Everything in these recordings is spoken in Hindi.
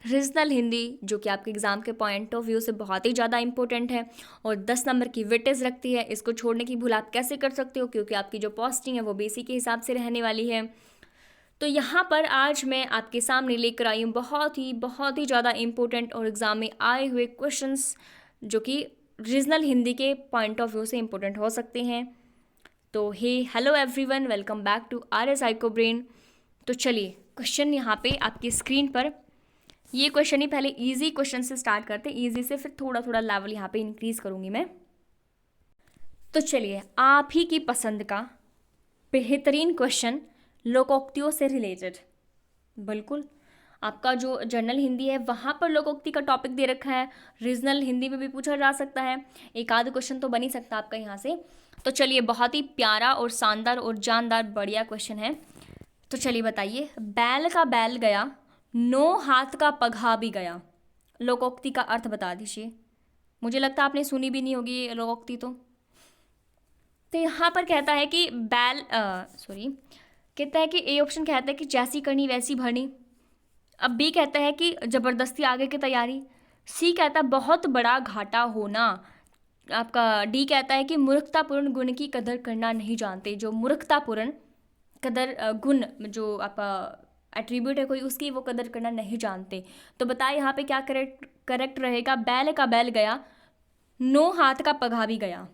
रीजनल हिंदी जो कि आपके एग्ज़ाम के पॉइंट ऑफ व्यू से बहुत ही ज़्यादा इंपॉर्टेंट है और 10 नंबर की वेटेज रखती है। इसको छोड़ने की भूल आप कैसे कर सकते हो, क्योंकि आपकी जो पोस्टिंग है वो बेसी के हिसाब से रहने वाली है। तो यहाँ पर आज मैं आपके सामने लेकर आई हूँ बहुत ही ज़्यादा इंपॉर्टेंट और एग्ज़ाम में आए हुए क्वेश्चंस जो कि रीजनल हिंदी के पॉइंट ऑफ व्यू से इंपॉर्टेंट हो सकते हैं। तो hello everyone, welcome back to our psycho brain. तो चलिए क्वेश्चन यहाँ पे आपकी स्क्रीन पर, ये क्वेश्चन ही पहले इजी क्वेश्चन से स्टार्ट करते हैं, इजी से फिर थोड़ा थोड़ा लेवल यहाँ पे इंक्रीज करूँगी मैं। तो चलिए, आप ही की पसंद का बेहतरीन क्वेश्चन लोकोक्तियों से रिलेटेड। बिल्कुल, आपका जो जनरल हिंदी है वहाँ पर लोकोक्ति का टॉपिक दे रखा है, रीजनल हिंदी में भी पूछा जा सकता है, एक आध क्वेश्चन तो बन ही सकता है आपका यहाँ से। तो चलिए, बहुत ही प्यारा और शानदार और जानदार बढ़िया क्वेश्चन है। तो चलिए बताइए, बैल का बैल गया, 9 हाथ का पगहा भी गया। लोकोक्ति का अर्थ बता दीजिए। मुझे लगता है आपने सुनी भी नहीं होगी ये लोकोक्ति। तो यहाँ पर कहता है कि कहता है कि ए ऑप्शन कहता है कि जैसी करनी वैसी भरनी। अब बी कहता है कि ज़बरदस्ती आगे की तैयारी। सी कहता है बहुत बड़ा घाटा होना। आपका डी कहता है कि मूर्खतापूर्ण गुण की कदर करना नहीं जानते। जो मूर्खतापूर्ण कदर गुण जो आपका एट्रीब्यूट है कोई, उसकी वो कदर करना नहीं जानते। तो बताए यहाँ पे क्या करेक्ट रहेगा। बैल का बैल गया, 9 हाथ का पगहा भी गया।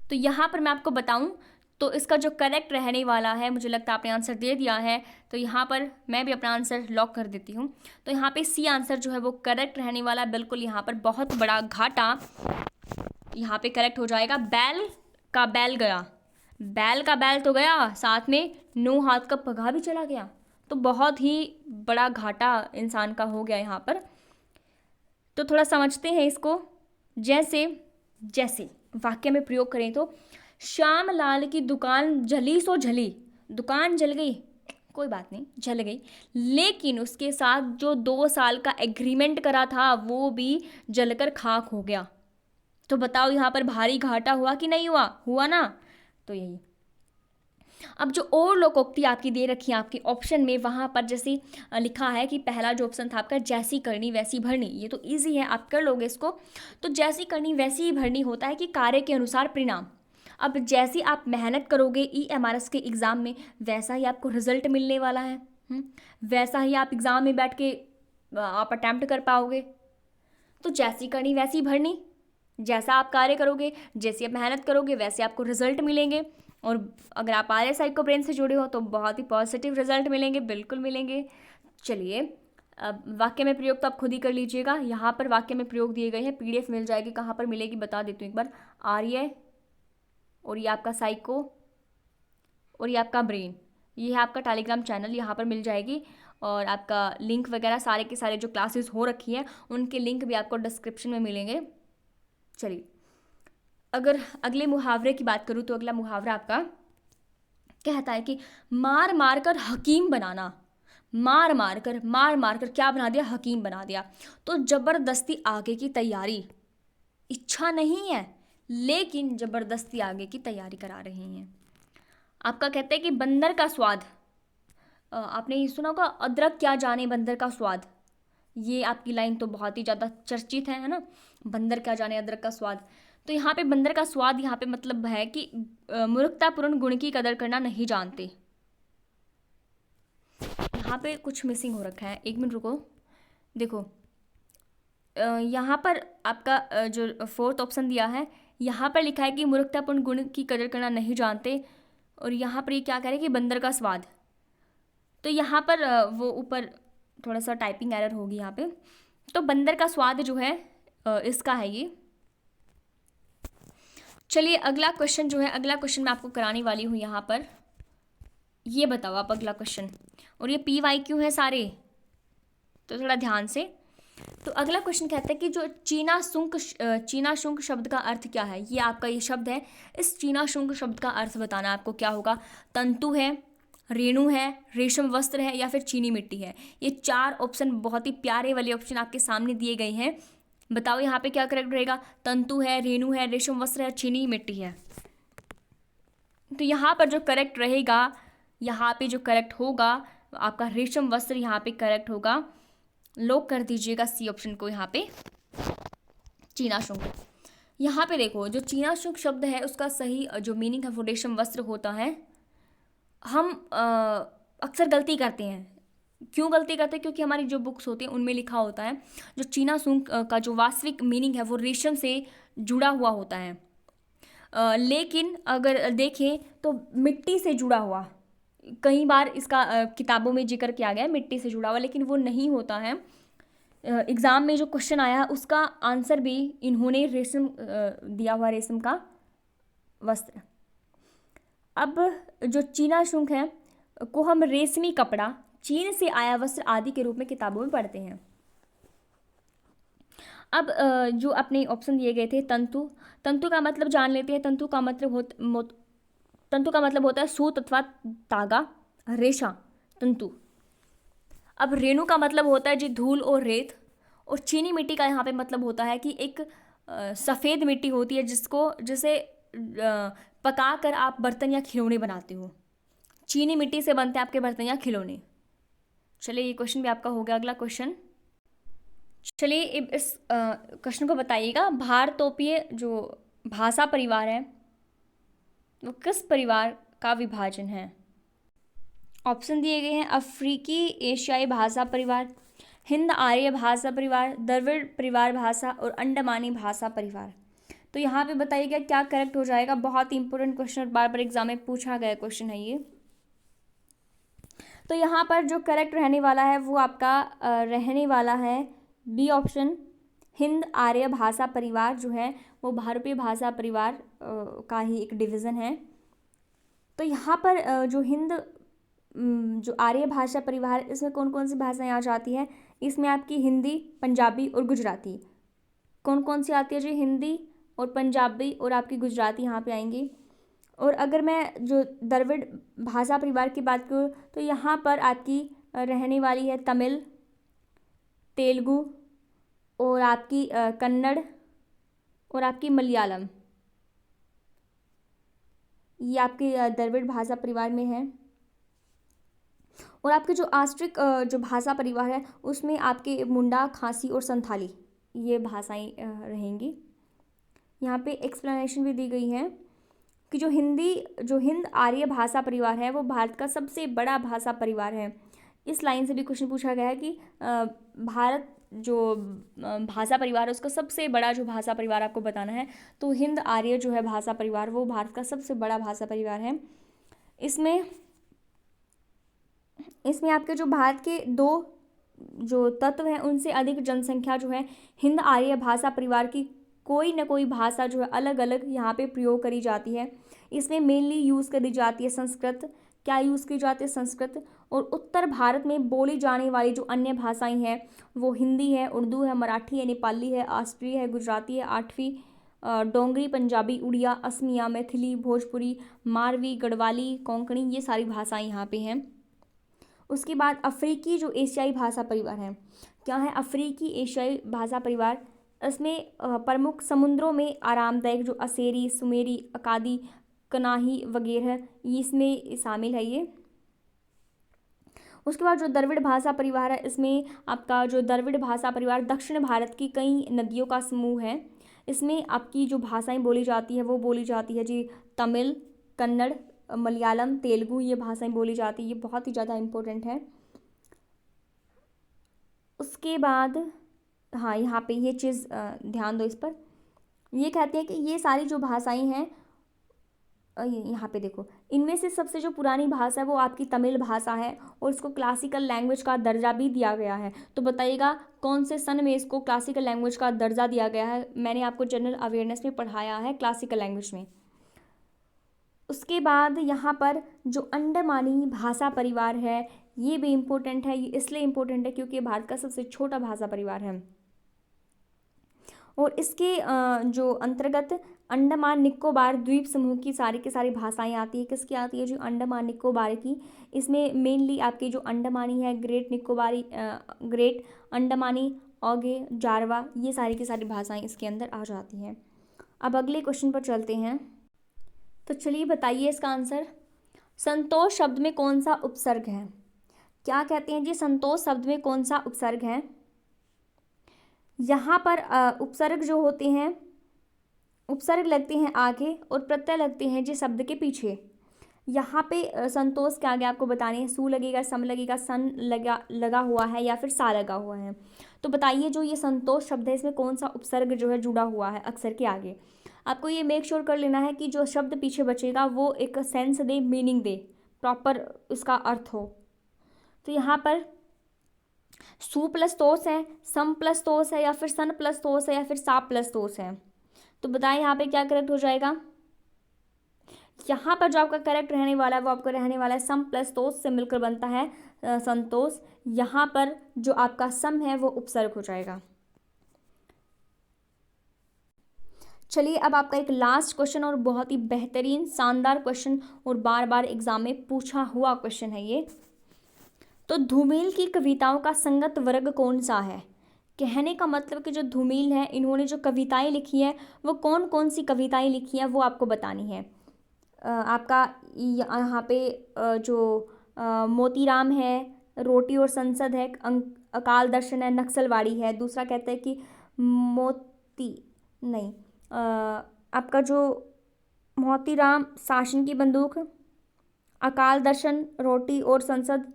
तो यहाँ पर मैं आपको बताऊं तो इसका जो करेक्ट रहने वाला है, मुझे लगता है आपने आंसर दे दिया है, तो यहाँ पर मैं भी अपना आंसर लॉक कर देती हूँ। तो यहाँ पे सी आंसर जो है वो करेक्ट रहने वाला है। बिल्कुल, यहाँ पर बहुत बड़ा घाटा यहाँ पे करेक्ट हो जाएगा। बैल का बैल गया, बैल का बैल तो गया, साथ में 9 हाथ का पगहा भी चला गया। तो बहुत ही बड़ा घाटा इंसान का हो गया यहाँ पर। तो थोड़ा समझते हैं इसको। जैसे जैसे वाक्य में प्रयोग करें तो, श्याम लाल की दुकान जली सो जली। दुकान जल गई, कोई बात नहीं, जल गई, लेकिन उसके साथ जो 2 साल का एग्रीमेंट करा था वो भी जलकर खाक हो गया। तो बताओ यहाँ पर भारी घाटा हुआ कि नहीं हुआ? हुआ ना। तो यही। अब जो और लोकोक्ति आपकी दे रखी है आपके ऑप्शन में, वहाँ पर जैसे लिखा है कि पहला जो ऑप्शन था आपका, जैसी करनी वैसी भरनी, ये तो इजी है, आप कर लोगे इसको। तो जैसी करनी वैसी ही भरनी होता है कि कार्य के अनुसार परिणाम। अब जैसी आप मेहनत करोगे EMRS के एग्ज़ाम में, वैसा ही आपको रिजल्ट मिलने वाला है। वैसा ही आप एग्ज़ाम में बैठ के आप अटैम्प्ट कर पाओगे। तो जैसी करनी वैसी भरनी, जैसा आप कार्य करोगे, जैसी आप मेहनत करोगे, वैसे आपको रिजल्ट मिलेंगे। और अगर आप आर साइको ब्रेन से जुड़े हो तो बहुत ही पॉजिटिव रिजल्ट मिलेंगे, बिल्कुल मिलेंगे। चलिए, अब वाक्य में प्रयोग तो आप खुद ही कर लीजिएगा। यहाँ पर वाक्य में प्रयोग दिए गए हैं, PDF मिल जाएगी, कहाँ पर मिलेगी बता देती हूँ एक बार। आर्य, और ये आपका साइको, और ये आपका ब्रेन, ये है आपका टेलीग्राम चैनल, यहाँ पर मिल जाएगी। और आपका लिंक वगैरह सारे के सारे जो क्लासेस हो रखी हैं उनके लिंक भी आपको डिस्क्रिप्शन में मिलेंगे। चलिए, अगर अगले मुहावरे की बात करूँ तो अगला मुहावरा आपका कहता है कि मार मार कर हकीम बनाना। मार मार कर क्या बना दिया? हकीम बना दिया। तो जबरदस्ती आगे की तैयारी, इच्छा नहीं है लेकिन जबरदस्ती आगे की तैयारी करा रही हैं। आपका कहते हैं कि बंदर का स्वाद, आपने ये सुना होगा, अदरक क्या जाने बंदर का स्वाद। ये आपकी लाइन तो बहुत ही ज़्यादा चर्चित है ना, बंदर क्या जाने अदरक का स्वाद। तो यहाँ पे बंदर का स्वाद यहाँ पे मतलब है कि मूर्खतापूर्ण गुण की कदर करना नहीं जानते। यहाँ पे कुछ मिसिंग हो रखा है, एक मिनट रुको। देखो, यहाँ पर आपका जो 4th ऑप्शन दिया है, यहाँ पर लिखा है कि मूर्खतापूर्ण गुण की कदर करना नहीं जानते, और यहाँ पर ये क्या कह रहे हैं कि बंदर का स्वाद। तो यहाँ पर वो ऊपर थोड़ा सा टाइपिंग एरर होगी यहाँ पे। तो बंदर का स्वाद जो है इसका है ये। चलिए, अगला क्वेश्चन जो है, अगला क्वेश्चन मैं आपको कराने वाली हूँ यहाँ पर। ये बताओ आप अगला क्वेश्चन, और ये PYQ है सारे, तो थोड़ा ध्यान से। तो अगला क्वेश्चन कहता है कि जो चीना शुंक शब्द का अर्थ क्या है? ये आपका ये शब्द है, इस चीना शुंक शब्द का अर्थ बताना आपको क्या होगा। तंतु है, रेणु है, रेशम वस्त्र है, या फिर चीनी मिट्टी है। ये 4 ऑप्शन बहुत ही प्यारे वाले ऑप्शन आपके सामने दिए गए हैं। बताओ यहाँ पे क्या करेक्ट रहेगा। तंतु है, रेणु है, रेशम वस्त्र है, चीनी मिट्टी है। तो यहाँ पर जो करेक्ट रहेगा, यहाँ पे जो करेक्ट होगा आपका रेशम वस्त्र, यहाँ पे करेक्ट होगा। लॉक कर दीजिएगा सी ऑप्शन को यहाँ पे, चीना शुंग। यहाँ पे देखो, जो चीना शुंग शब्द है उसका सही जो मीनिंग है वो रेशम वस्त्र होता है। हम अक्सर गलती करते हैं। क्यों गलती करते हैं? क्योंकि हमारी जो बुक्स होती हैं उनमें लिखा होता है जो चीना शुंग का जो वास्तविक मीनिंग है वो रेशम से जुड़ा हुआ होता है। लेकिन अगर देखें तो मिट्टी से जुड़ा हुआ, कई बार इसका किताबों में जिक्र किया गया है मिट्टी से जुड़ा हुआ, लेकिन वो नहीं होता है। एग्ज़ाम में जो क्वेश्चन आया है उसका आंसर भी इन्होंने रेशम दिया हुआ, रेशम का वस्त्र। अब जो चीना शुंग है को हम रेशमी कपड़ा, चीन से आया वस्त्र आदि के रूप में किताबों में पढ़ते हैं। अब जो अपने ऑप्शन दिए गए थे, तंतु, तंतु का मतलब जान लेते हैं। तंतु का मतलब होता है सूत अथवा तागा, रेशा, तंतु। अब रेणु का मतलब होता है जी धूल और रेत। और चीनी मिट्टी का यहाँ पे मतलब होता है कि एक सफ़ेद मिट्टी होती है जिसे पका कर आप बर्तन या खिलौने बनाते हो। चीनी मिट्टी से बनते हैं आपके बर्तन या खिलौने। चलिए, ये क्वेश्चन भी आपका हो गया। अगला क्वेश्चन, चलिए इस क्वेश्चन को बताइएगा। भारतोपीय जो भाषा परिवार है वो किस परिवार का विभाजन है? ऑप्शन दिए गए हैं, अफ्रीकी एशियाई भाषा परिवार, हिंद आर्य भाषा परिवार, द्रविड़ परिवार भाषा और अंडमानी भाषा परिवार। तो यहाँ पे बताइएगा क्या करेक्ट हो जाएगा। बहुत ही इंपॉर्टेंट क्वेश्चन, बार बार एग्जाम में पूछा गया क्वेश्चन है ये। तो यहाँ पर जो करेक्ट रहने वाला है वो आपका रहने वाला है बी ऑप्शन, हिंद आर्य भाषा परिवार जो है वो भारतीय भाषा परिवार का ही एक डिवीज़न है। तो यहाँ पर जो आर्य भाषा परिवार, इसमें कौन कौन सी भाषाएं आ जाती है? इसमें आपकी हिंदी, पंजाबी और गुजराती। कौन कौन सी आती है जी? हिंदी और पंजाबी और आपकी गुजराती यहाँ पे आएंगी। और अगर मैं जो द्रविड़ भाषा परिवार की बात करूँ तो यहाँ पर आपकी रहने वाली है तमिल, तेलुगु और आपकी कन्नड़ और आपकी मलयालम। ये आपकी द्रविड़ भाषा परिवार में है। और आपके जो आस्ट्रिक जो भाषा परिवार है उसमें आपके मुंडा, खासी और संथाली ये भाषाएं रहेंगी। यहाँ पे एक्सप्लेनेशन भी दी गई है कि जो हिंद आर्य भाषा परिवार है वो भारत का सबसे बड़ा भाषा परिवार है। इस लाइन से भी क्वेश्चन पूछा गया है कि भारत जो भाषा परिवार है उसका सबसे बड़ा जो भाषा परिवार आपको बताना है। तो हिंद आर्य जो है भाषा परिवार वो भारत का सबसे बड़ा भाषा परिवार है। इसमें आपके जो भारत के दो जो तत्व हैं उनसे अधिक जनसंख्या जो है हिंद आर्य भाषा परिवार की कोई ना कोई भाषा जो है अलग अलग यहाँ पे प्रयोग करी जाती है। इसमें मेनली यूज़ करी जाती है संस्कृत। क्या यूज़ की जाती है? संस्कृत। और उत्तर भारत में बोली जाने वाली जो अन्य भाषाएं हैं वो हिंदी है, उर्दू है, मराठी है, नेपाली है, ऑस्ट्रिया है, गुजराती है, आठवीं डोंगरी, पंजाबी, उड़िया, असमिया, मैथिली, भोजपुरी, मारवी, गढ़वाली, कोंकणी, ये सारी भाषाएं यहाँ पे हैं। उसके बाद अफ्रीकी जो एशियाई भाषा परिवार है, क्या है अफ्रीकी एशियाई भाषा परिवार? इसमें प्रमुख समुद्रों में आरामदायक जो असेरी, सुमेरी, अकादी, कनाही वगैरह इसमें शामिल है ये। उसके बाद जो द्रविड़ भाषा परिवार है इसमें आपका जो द्रविड़ भाषा परिवार दक्षिण भारत की कई नदियों का समूह है। इसमें आपकी जो भाषाएं बोली जाती है वो बोली जाती है जी तमिल, कन्नड़, मलयालम, तेलुगु, ये भाषाएं बोली जाती है। ये बहुत ही ज़्यादा इम्पोर्टेंट है। उसके बाद हाँ, यहाँ पे ये चीज़ ध्यान दो इस पर। ये कहते हैं कि ये सारी जो भाषाएं हैं यहाँ पे देखो, इनमें से सबसे जो पुरानी भाषा है वो आपकी तमिल भाषा है और इसको क्लासिकल लैंग्वेज का दर्जा भी दिया गया है। तो बताइएगा कौन से सन में इसको क्लासिकल लैंग्वेज का दर्जा दिया गया है? मैंने आपको जनरल अवेयरनेस में पढ़ाया है क्लासिकल लैंग्वेज में। उसके बाद यहाँ पर जो अंडमानी भाषा परिवार है ये भी इम्पोर्टेंट है। ये इसलिए इम्पोर्टेंट है क्योंकि भारत का सबसे छोटा भाषा परिवार है और इसके जो अंतर्गत अंडमान निकोबार द्वीप समूह की सारी भाषाएं आती है। किसकी आती है? जो अंडमान निकोबार की। इसमें मेनली आपकी जो अंडमानी है, ग्रेट अंडमानी, ओगे, जारवा, ये सारी की सारी भाषाएं इसके अंदर आ जाती हैं। अब अगले क्वेश्चन पर चलते हैं। तो चलिए बताइए इसका आंसर। संतोष शब्द में कौन सा उपसर्ग है? क्या कहते हैं जी? संतोष शब्द में कौन सा उपसर्ग है? यहाँ पर उपसर्ग जो होते हैं, उपसर्ग लगते हैं आगे और प्रत्यय लगते हैं जी शब्द के पीछे। यहाँ पे संतोष के आगे आपको बतानी है, सू लगेगा, सम लगेगा, सन लगा हुआ है या फिर सा लगा हुआ है। तो बताइए जो ये संतोष शब्द है इसमें कौन सा उपसर्ग जो है जुड़ा हुआ है अक्षर के आगे। आपको ये मेक श्योर कर लेना है कि जो शब्द पीछे बचेगा वो एक sense they, meaning they, proper उसका अर्थ हो। तो यहाँ पर सू प्लस तोस है, सम प्लस तोस है, या फिर सन प्लस तोस है, या फिर सा प्लस तोस है। तो बताएं यहाँ पे क्या करेक्ट हो जाएगा। यहाँ पर जो आपका करेक्ट रहने वाला है वो आपका रहने वाला है सम प्लस तोस से मिलकर बनता है संतोष। यहाँ पर जो आपका सम है वो उपसर्ग हो जाएगा। चलिए अब आपका एक लास्ट क्वेश्चन और बहुत ही बेहतरीन शानदार क्वेश्चन और बार बार एग्जाम में पूछा हुआ क्वेश्चन है ये। तो धूमिल की कविताओं का संगत वर्ग कौन सा है। कहने का मतलब कि जो धूमिल है इन्होंने जो कविताएं लिखी है वो कौन कौन सी कविताएं लिखी हैं वो आपको बतानी है। आपका यहाँ पे जो मोतीराम है, रोटी और संसद है, अकाल दर्शन है, नक्सलवाड़ी है। दूसरा कहता है कि मोती नहीं, आपका जो मोतीराम, शासन की बंदूक, अकाल दर्शन, रोटी और संसद।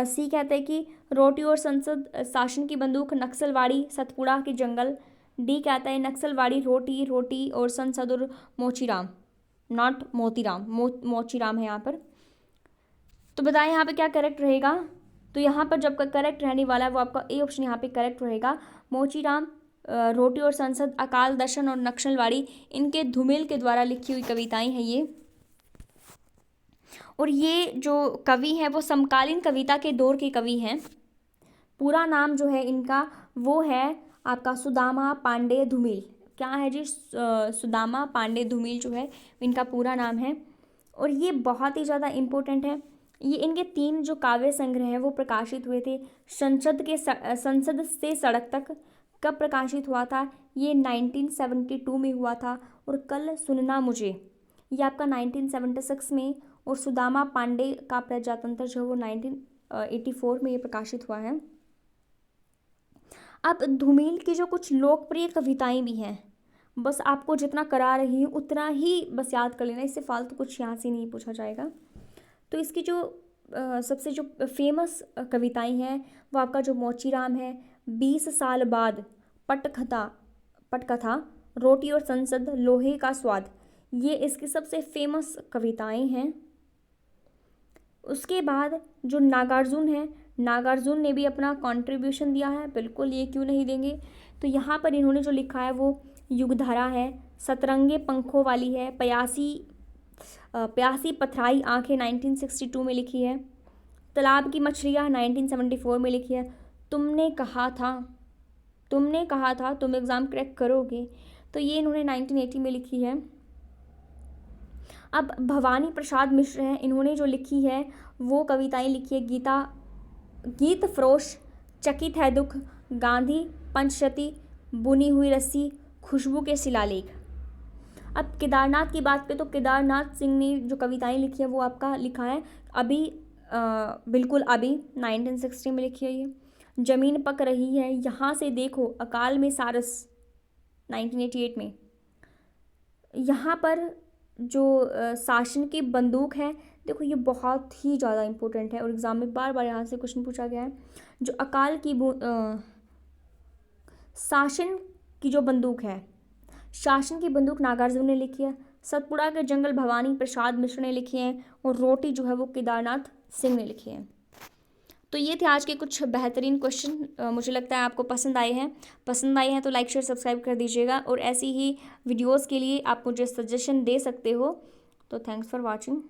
सी कहते हैं कि रोटी और संसद, शासन की बंदूक, नक्सलवाड़ी, सतपुड़ा के जंगल। डी कहता है नक्सलवाड़ी, रोटी, रोटी और संसद और मोचीराम, नॉट मोतीराम, मोचीराम है यहाँ पर। तो बताएं यहाँ पे क्या करेक्ट रहेगा। तो यहाँ पर जब का करेक्ट रहने वाला है वो आपका ए ऑप्शन यहाँ पे करेक्ट रहेगा। मोचीराम, रोटी और संसद, अकाल दर्शन और नक्सलवाड़ी इनके धूमिल के द्वारा लिखी हुई कविताएं हैं ये। और ये जो कवि हैं वो समकालीन कविता के दौर के कवि हैं। पूरा नाम जो है इनका वो है आपका सुदामा पांडे धूमिल। क्या है जी, सुदामा पांडे धूमिल जो है इनका पूरा नाम है। और ये बहुत ही ज़्यादा इम्पोर्टेंट है। ये इनके 3 जो काव्य संग्रह हैं वो प्रकाशित हुए थे। संसद से सड़क तक कब प्रकाशित हुआ था, ये 1972 में हुआ था। और कल सुनना मुझे ये आपका 1976 में। और सुदामा पांडे का प्रजातंत्र जो है वो 1984 में ये प्रकाशित हुआ है। अब धूमिल की जो कुछ लोकप्रिय कविताएं भी हैं, बस आपको जितना करा रही हूँ उतना ही बस याद कर लेना, इससे फालतू कुछ यहाँ से नहीं पूछा जाएगा। तो इसकी जो सबसे जो फेमस कविताएं हैं वो आपका जो मोचीराम है, 20 साल बाद, पटकथा, रोटी और संसद, लोहे का स्वाद, ये इसकी सबसे फेमस कविताएं हैं। उसके बाद जो नागार्जुन है, नागार्जुन ने भी अपना कंट्रीब्यूशन दिया है, बिल्कुल ये क्यों नहीं देंगे। तो यहाँ पर इन्होंने जो लिखा है वो युगधारा है, सतरंगे पंखों वाली है, प्यासी पथराई आंखें 1962 में लिखी है, तालाब की मछलियाँ 1974 में लिखी है, तुमने कहा था तुम एग्ज़ाम क्रैक करोगे, तो ये इन्होंने 1980 में लिखी है। अब भवानी प्रसाद मिश्र हैं, इन्होंने जो लिखी है वो कविताएं लिखी है गीत फरोश, चकित है दुख, गांधी, पंचशती, बुनी हुई रस्सी, खुशबू के शिलालेख। अब केदारनाथ की बात करें तो केदारनाथ सिंह ने जो कविताएं लिखी है वो आपका लिखा है अभी, बिल्कुल अभी 1960 में लिखी है ये। जमीन पक रही है, यहाँ से देखो, अकाल में सारस 1988 में। यहाँ पर जो शासन की बंदूक है, देखो ये बहुत ही ज़्यादा इंपॉर्टेंट है और एग्ज़ाम में बार बार यहाँ से क्वेश्चन पूछा गया है। जो अकाल की शासन की जो बंदूक है, शासन की बंदूक नागार्जुन ने लिखी है, सतपुड़ा के जंगल भवानी प्रसाद मिश्र ने लिखी है, और रोटी जो है वो केदारनाथ सिंह ने लिखी है। तो ये थे आज के कुछ बेहतरीन क्वेश्चन। मुझे लगता है आपको पसंद आए हैं तो लाइक शेयर सब्सक्राइब कर दीजिएगा। और ऐसी ही वीडियोस के लिए आप मुझे सजेशन दे सकते हो। तो थैंक्स फॉर वॉचिंग।